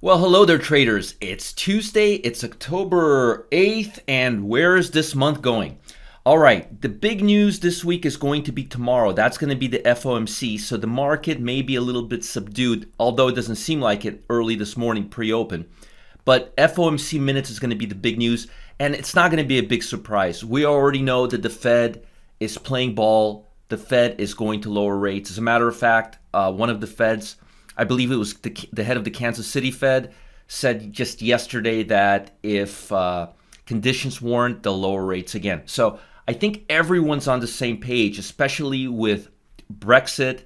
Well, hello there, traders. It's Tuesday, it's October 8th, and where is this month going? All right, the big news this week is going to be tomorrow. That's going to be the FOMC, so the market may be a little bit subdued, although it doesn't seem like it early this morning pre-open. But FOMC minutes is going to be the big news, and it's not going to be a big surprise. We already know that the Fed is playing ball. The Fed is going to lower rates. As a matter of fact, one of the Feds, I believe it was the head of the Kansas City Fed, said just yesterday that if conditions warrant, they'll lower rates again. So I think everyone's on the same page, especially with Brexit,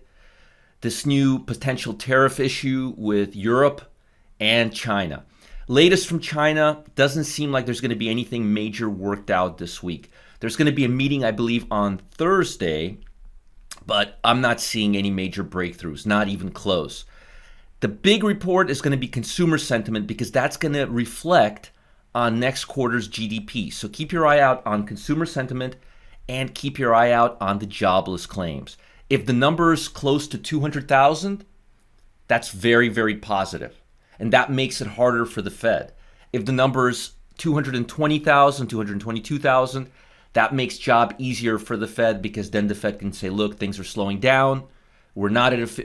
this new potential tariff issue with Europe and China. Latest from China, doesn't seem like there's going to be anything major worked out this week. There's going to be a meeting, I believe, on Thursday, but I'm not seeing any major breakthroughs, not even close. The big report is going to be consumer sentiment because that's going to reflect on next quarter's GDP. So keep your eye out on consumer sentiment and keep your eye out on the jobless claims. If the number is close to 200,000, that's very, very positive. And that makes it harder for the Fed. If the number is 220,000, 222,000, that makes job easier for the Fed because then the Fed can say, look, things are slowing down. We're not at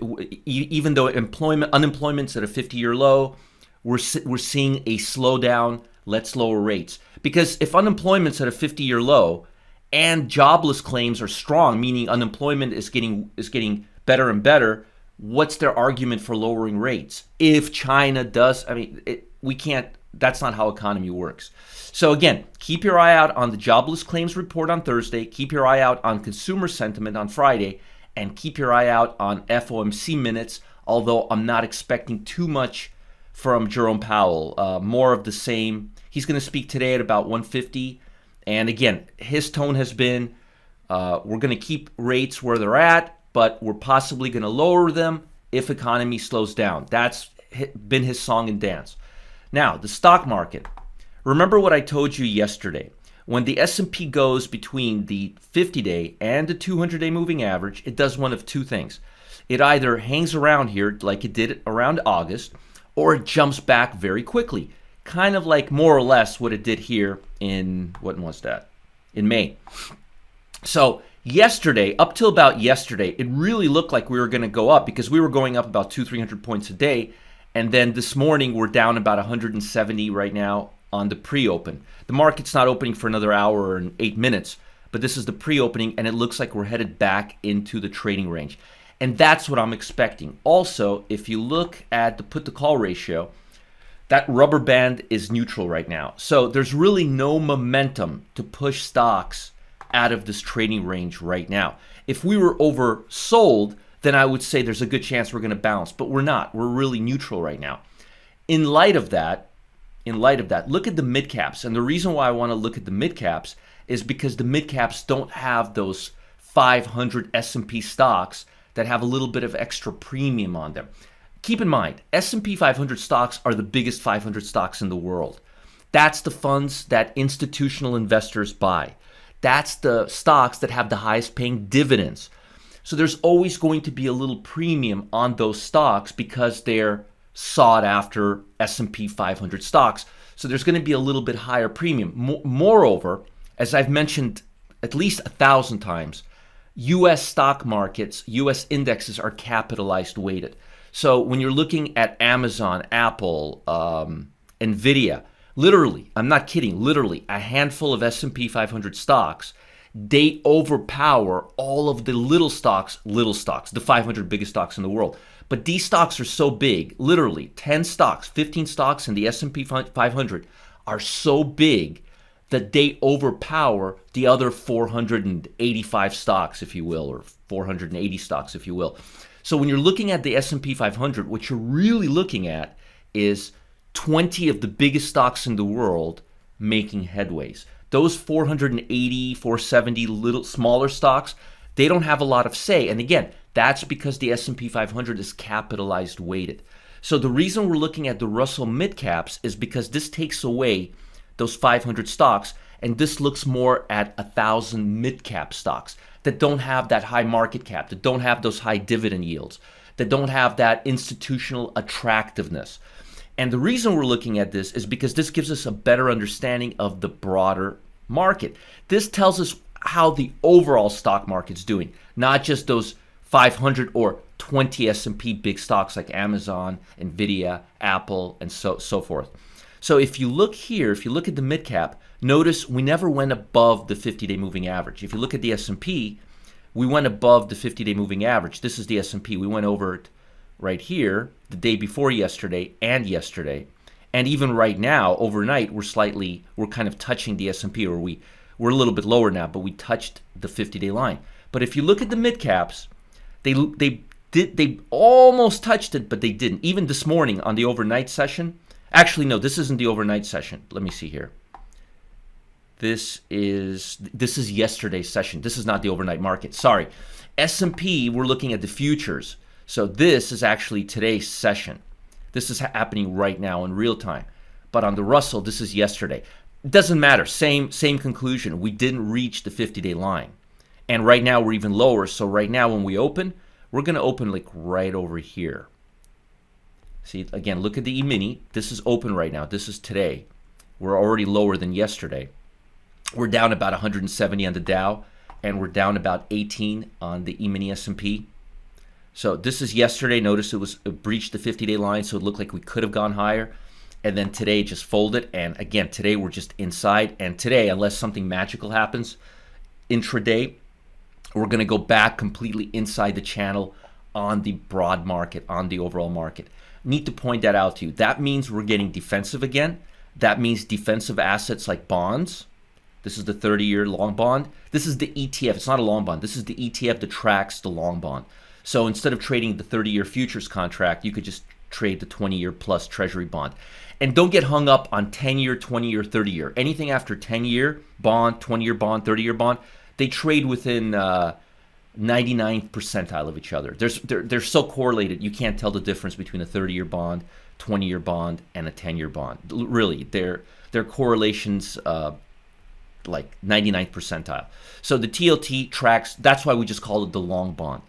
even though unemployment's at a 50-year low, we're seeing a slowdown. Let's lower rates. Because if unemployment's at a 50-year low and jobless claims are strong, meaning unemployment is getting better and better, what's their argument for lowering rates? If China does, we can't. That's not how economy works. So again, keep your eye out on the jobless claims report on Thursday. Keep your eye out on consumer sentiment on Friday. And keep your eye out on FOMC minutes, although I'm not expecting too much from Jerome Powell. More of the same. He's going to speak today at about 1:50. And again, his tone has been, we're going to keep rates where they're at, but we're possibly going to lower them if economy slows down. That's been his song and dance. Now, the stock market. Remember what I told you yesterday. When the S&P goes between the 50-day and the 200-day moving average, it does one of two things. It either hangs around here like it did around August, or it jumps back very quickly, kind of like more or less what it did here in, when was that? In May. So yesterday, up till about yesterday, it really looked like we were going to go up because we were going up about 200-300 points a day. And then this morning, we're down about 170 right now on the pre-open. The market's not opening for another hour and 8 minutes, but this is the pre-opening, and it looks like we're headed back into the trading range. And that's what I'm expecting. Also, if you look at the put-to-call ratio, that rubber band is neutral right now. So there's really no momentum to push stocks out of this trading range right now. If we were oversold, then I would say there's a good chance we're going to bounce, but we're not. We're really neutral right now. In light of that, look at the mid caps. And the reason why I want to look at the mid caps is because the mid caps don't have those 500 S&P stocks that have a little bit of extra premium on them. Keep in mind, S&P 500 stocks are the biggest 500 stocks in the world. That's the funds that institutional investors buy. That's the stocks that have the highest paying dividends. So there's always going to be a little premium on those stocks because they're sought after S&P 500 stocks. So there's going to be a little bit higher premium. Moreover, as I've mentioned at least 1,000 times, U.S. stock markets, U.S. indexes are capitalized weighted. So when you're looking at Amazon, Apple, Nvidia, literally, I'm not kidding, literally a handful of S&P 500 stocks, they overpower all of the little stocks, the 500 biggest stocks in the world. But these stocks are so big, literally 10 stocks, 15 stocks in the S&P 500 are so big that they overpower the other 485 stocks, if you will, or 480 stocks, if you will. So when you're looking at the S&P 500, what you're really looking at is 20 of the biggest stocks in the world making headways. Those 480, 470 little smaller stocks, they don't have a lot of say. And again, that's because the S&P 500 is capitalized weighted. So the reason we're looking at the Russell mid-caps is because this takes away those 500 stocks, and this looks more at 1,000 mid-cap stocks that don't have that high market cap, that don't have those high dividend yields, that don't have that institutional attractiveness. And the reason we're looking at this is because this gives us a better understanding of the broader market. This tells us how the overall stock market's doing, not just those 500 or 20 S&P big stocks like Amazon, Nvidia, Apple, and so forth. So if you look here, if you look at the mid cap, notice we never went above the 50-day moving average. If you look at the S&P, we went above the 50-day moving average. This is the S&P. We went over it right here the day before yesterday and yesterday. And even right now, overnight, we're kind of touching the S&P, or we're a little bit lower now, but we touched the 50-day line. But if you look at the mid caps, they almost touched it, but they didn't. Even this morning on the overnight session, actually no, this isn't the overnight session. Let me see here. This is yesterday's session. This is not the overnight market. Sorry. S&P, we're looking at the futures. So this is actually today's session. This is happening right now in real time. But on the Russell, this is yesterday. It doesn't matter. Same conclusion. We didn't reach the 50-day line. And right now we're even lower. So right now when we open, we're going to open like right over here. See, again, look at the E-mini. This is open right now. This is today. We're already lower than yesterday. We're down about 170 on the Dow, and we're down about 18 on the E-mini S&P. So this is yesterday. Notice it breached the 50-day line, so it looked like we could have gone higher. And then today it just folded. And again, today we're just inside. And today, unless something magical happens intraday, we're going to go back completely inside the channel on the broad market, on the overall market. Need to point that out to you. That means we're getting defensive again. That means defensive assets like bonds. This is the 30-year long bond. This is the ETF. It's not a long bond. This is the ETF that tracks the long bond. So instead of trading the 30-year futures contract, you could just trade the 20-year plus treasury bond. And don't get hung up on 10-year, 20-year, 30-year. Anything after 10-year bond, 20-year bond, 30-year bond, they trade within 99th percentile of each other. They're so correlated, you can't tell the difference between a 30-year bond, 20-year bond, and a 10-year bond. Really, their correlations like 99th percentile. So the TLT tracks, that's why we just call it the long bond.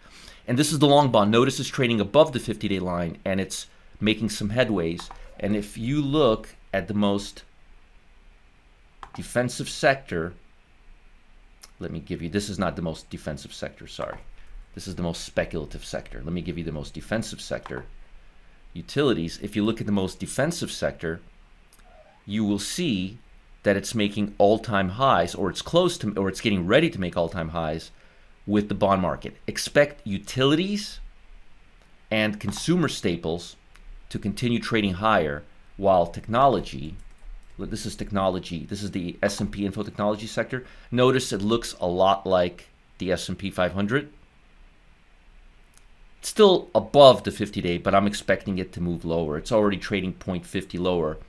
And this is the long bond. Notice it's trading above the 50-day line, and it's making some headways. And if you look at the most defensive sector, let me give you, this is not the most defensive sector, sorry. This is the most speculative sector. Let me give you the most defensive sector. Utilities, if you look at the most defensive sector, you will see that it's making all-time highs, or it's close to, or it's getting ready to make all-time highs with the bond market. Expect utilities and consumer staples to continue trading higher, while technology, this is technology, this is the S&P info technology sector. Notice it looks a lot like the S&P 500. It's still above the 50-day, but I'm expecting it to move lower. It's already trading 0.50 lower,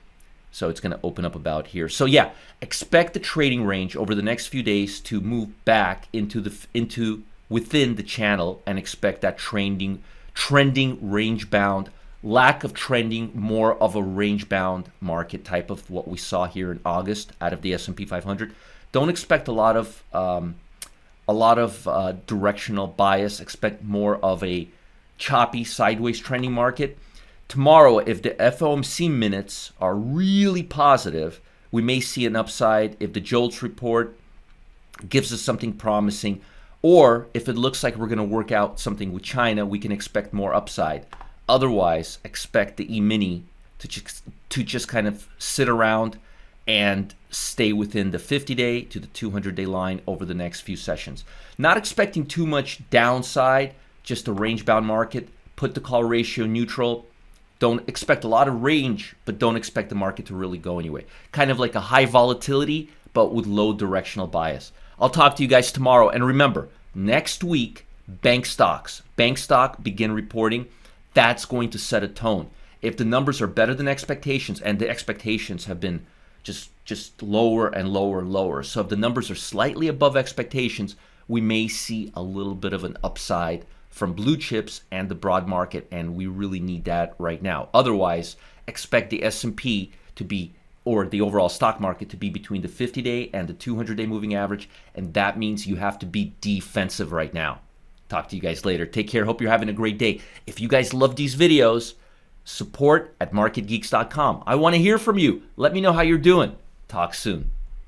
so it's going to open up about here. So yeah, expect the trading range over the next few days to move back into within the channel, and expect that trending range bound. Lack of trending, more of a range-bound market type of what we saw here in August out of the S&P 500. Don't expect a lot of directional bias. Expect more of a choppy, sideways trending market. Tomorrow, if the FOMC minutes are really positive, we may see an upside if the JOLTS report gives us something promising, or if it looks like we're going to work out something with China, we can expect more upside. Otherwise, expect the E-mini to just kind of sit around and stay within the 50-day to the 200-day line over the next few sessions. Not expecting too much downside, just a range-bound market. Put the call ratio neutral. Don't expect a lot of range, but don't expect the market to really go anyway. Kind of like a high volatility, but with low directional bias. I'll talk to you guys tomorrow. And remember, next week, bank stocks. Bank stock begin reporting. That's going to set a tone. If the numbers are better than expectations, and the expectations have been just lower and lower and lower. So if the numbers are slightly above expectations, we may see a little bit of an upside from blue chips and the broad market, and we really need that right now. Otherwise, expect the S&P to be, or the overall stock market to be, between the 50-day and the 200-day moving average, and that means you have to be defensive right now. Talk to you guys later. Take care. Hope you're having a great day. If you guys love these videos, support@marketgeeks.com. I want to hear from you. Let me know how you're doing. Talk soon.